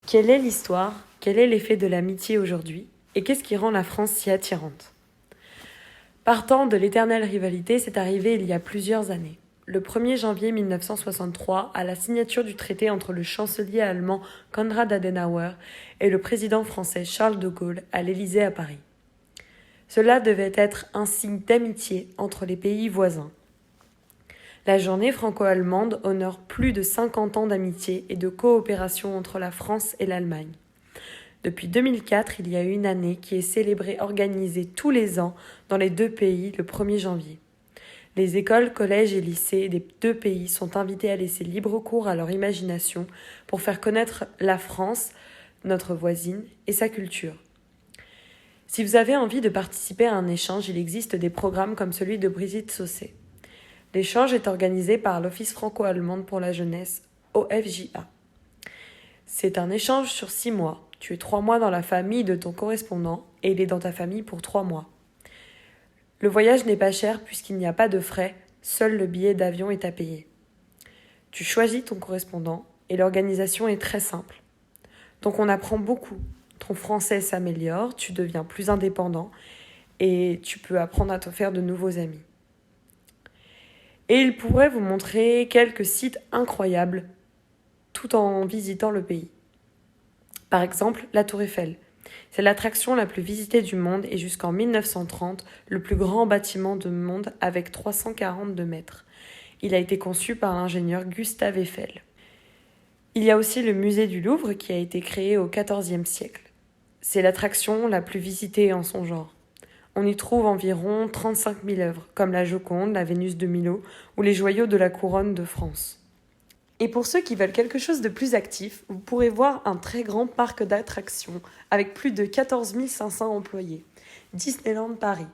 Quelle est l'histoire? Quel est l'effet de l'amitié aujourd'hui? Et qu'est-ce qui rend la France si attirante? Partant de l'éternelle rivalité, c'est arrivé il y a plusieurs années. Le 1er janvier 1963, à la signature du traité entre le chancelier allemand Konrad Adenauer et le président français Charles de Gaulle à l'Élysée à Paris. Cela devait être un signe d'amitié entre les pays voisins. La journée franco-allemande honore plus de 50 ans d'amitié et de coopération entre la France et l'Allemagne. Depuis 2004, il y a une année qui est célébrée organisée tous les ans dans les deux pays le 1er janvier. Les écoles, collèges et lycées des deux pays sont invités à laisser libre cours à leur imagination pour faire connaître la France, notre voisine, et sa culture. Si vous avez envie de participer à un échange, il existe des programmes comme celui de Brigitte Saucet. L'échange est organisé par l'Office franco-allemande pour la jeunesse, OFJA. C'est un échange sur 6 mois. Tu es 3 mois dans la famille de ton correspondant et il est dans ta famille pour 3 mois. Le voyage n'est pas cher puisqu'il n'y a pas de frais, seul le billet d'avion est à payer. Tu choisis ton correspondant et l'organisation est très simple. Donc on apprend beaucoup. Ton français s'améliore, tu deviens plus indépendant et tu peux apprendre à te faire de nouveaux amis. Et il pourrait vous montrer quelques sites incroyables tout en visitant le pays. Par exemple, la Tour Eiffel. C'est l'attraction la plus visitée du monde et jusqu'en 1930, le plus grand bâtiment du monde avec 342 mètres. Il a été conçu par l'ingénieur Gustave Eiffel. Il y a aussi le musée du Louvre qui a été créé au XIVe siècle. C'est l'attraction la plus visitée en son genre. On y trouve environ 35 000 œuvres, comme la Joconde, la Vénus de Milo ou les joyaux de la couronne de France. Et pour ceux qui veulent quelque chose de plus actif, vous pourrez voir un très grand parc d'attractions avec plus de 14 500 employés, Disneyland Paris.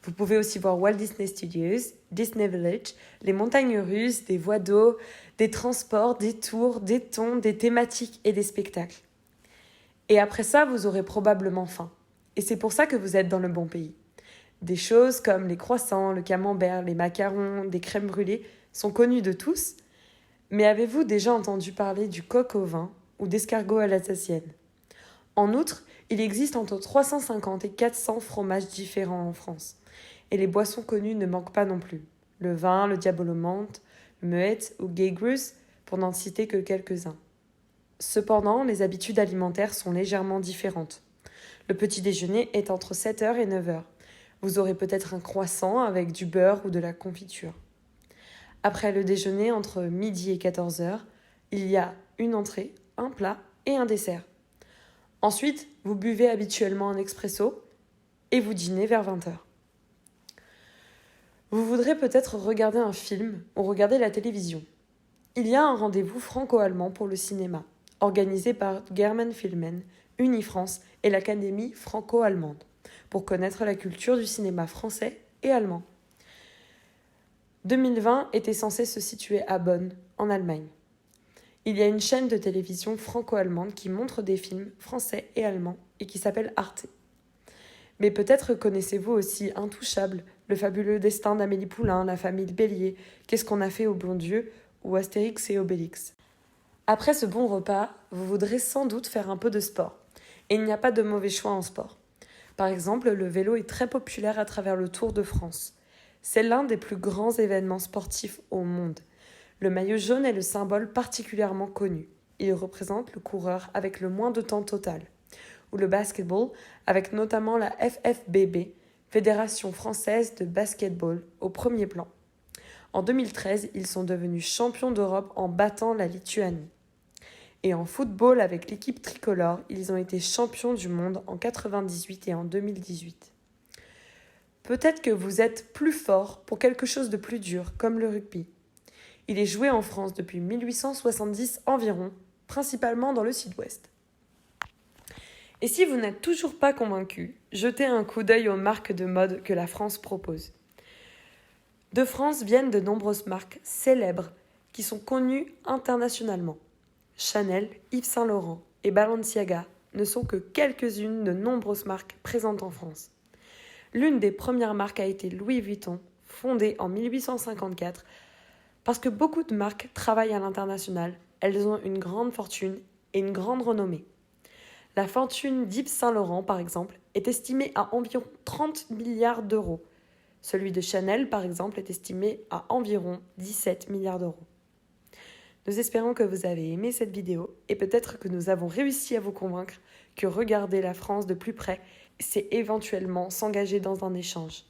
Vous pouvez aussi voir Walt Disney Studios, Disney Village, les montagnes russes, des voies d'eau, des transports, des tours, des thons, des thématiques et des spectacles. Et après ça, vous aurez probablement faim. Et c'est pour ça que vous êtes dans le bon pays. Des choses comme les croissants, le camembert, les macarons, des crèmes brûlées sont connues de tous. Mais avez-vous déjà entendu parler du coq au vin ou d'escargot à l'alsacienne? En outre, il existe entre 350 et 400 fromages différents en France. Et les boissons connues ne manquent pas non plus. Le vin, le diabolomante, le Moet ou Gaygrus, pour n'en citer que quelques-uns. Cependant, les habitudes alimentaires sont légèrement différentes. Le petit déjeuner est entre 7h et 9h. Vous aurez peut-être un croissant avec du beurre ou de la confiture. Après le déjeuner, entre midi et 14h, il y a une entrée, un plat et un dessert. Ensuite, vous buvez habituellement un expresso et vous dînez vers 20h. Vous voudrez peut-être regarder un film ou regarder la télévision. Il y a un rendez-vous franco-allemand pour le cinéma, organisé par German Filmen, Unifrance et l'Académie franco-allemande, pour connaître la culture du cinéma français et allemand. 2020 était censé se situer à Bonn, en Allemagne. Il y a une chaîne de télévision franco-allemande qui montre des films français et allemands et qui s'appelle Arte. Mais peut-être connaissez-vous aussi Intouchable, Le fabuleux destin d'Amélie Poulain, La famille Bélier, Qu'est-ce qu'on a fait au bon Dieu ou Astérix et Obélix. Après ce bon repas, vous voudrez sans doute faire un peu de sport. Et il n'y a pas de mauvais choix en sport. Par exemple, le vélo est très populaire à travers le Tour de France. C'est l'un des plus grands événements sportifs au monde. Le maillot jaune est le symbole particulièrement connu. Il représente le coureur avec le moins de temps total. Ou le basketball, avec notamment la FFBB, Fédération française de basketball, au premier plan. En 2013, ils sont devenus champions d'Europe en battant la Lituanie. Et en football, avec l'équipe tricolore, ils ont été champions du monde en 1998 et en 2018. Peut-être que vous êtes plus fort pour quelque chose de plus dur, comme le rugby. Il est joué en France depuis 1870 environ, principalement dans le sud-ouest. Et si vous n'êtes toujours pas convaincu, jetez un coup d'œil aux marques de mode que la France propose. De France viennent de nombreuses marques célèbres qui sont connues internationalement. Chanel, Yves Saint Laurent et Balenciaga ne sont que quelques-unes de nombreuses marques présentes en France. L'une des premières marques a été Louis Vuitton, fondée en 1854, parce que beaucoup de marques travaillent à l'international, elles ont une grande fortune et une grande renommée. La fortune d'Yves Saint-Laurent, par exemple, est estimée à environ 30 milliards d'euros. Celui de Chanel, par exemple, est estimé à environ 17 milliards d'euros. Nous espérons que vous avez aimé cette vidéo et peut-être que nous avons réussi à vous convaincre que regarder la France de plus près, c'est éventuellement s'engager dans un échange.